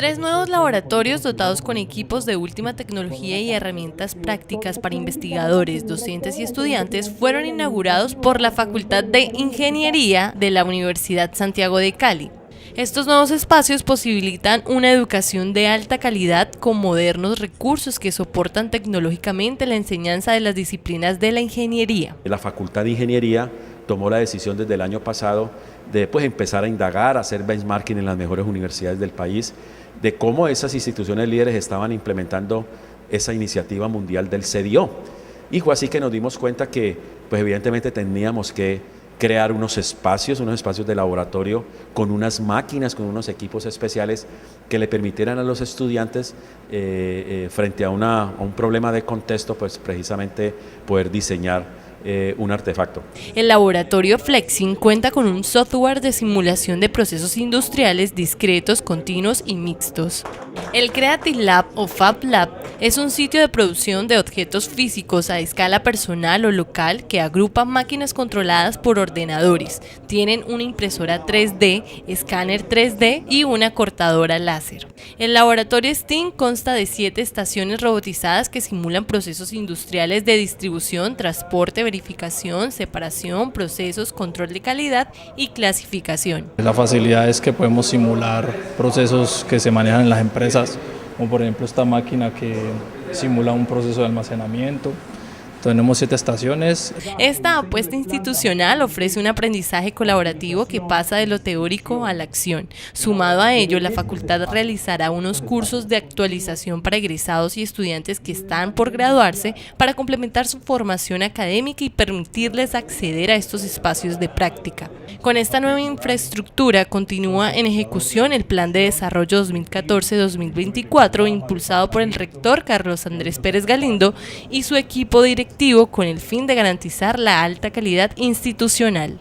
3 nuevos laboratorios dotados con equipos de última tecnología y herramientas prácticas para investigadores, docentes y estudiantes fueron inaugurados por la Facultad de Ingeniería de la Universidad Santiago de Cali. Estos nuevos espacios posibilitan una educación de alta calidad con modernos recursos que soportan tecnológicamente la enseñanza de las disciplinas de la ingeniería. La Facultad de Ingeniería tomó la decisión desde el año pasado de empezar a indagar, a hacer benchmarking en las mejores universidades del país, de cómo esas instituciones líderes estaban implementando esa iniciativa mundial del CDO. Y fue así que nos dimos cuenta que, evidentemente teníamos que crear unos espacios de laboratorio con unas máquinas, con unos equipos especiales que le permitieran a los estudiantes, frente a un problema de contexto, precisamente poder diseñar un artefacto. El laboratorio Flexing cuenta con un software de simulación de procesos industriales discretos, continuos y mixtos. El Creative Lab o Fab Lab es un sitio de producción de objetos físicos a escala personal o local que agrupa máquinas controladas por ordenadores. Tienen una impresora 3D, escáner 3D y una cortadora láser. El laboratorio STEAM consta de 7 estaciones robotizadas que simulan procesos industriales de distribución, transporte, verificación, separación, procesos, control de calidad y clasificación. La facilidad es que podemos simular procesos que se manejan en las empresas, como por ejemplo esta máquina que simula un proceso de almacenamiento. Tenemos 7 estaciones. Esta apuesta institucional ofrece un aprendizaje colaborativo que pasa de lo teórico a la acción. Sumado a ello, la facultad realizará unos cursos de actualización para egresados y estudiantes que están por graduarse para complementar su formación académica y permitirles acceder a estos espacios de práctica. Con esta nueva infraestructura continúa en ejecución el Plan de Desarrollo 2014-2024 impulsado por el rector Carlos Andrés Pérez Galindo y su equipo directivo con el fin de garantizar la alta calidad institucional.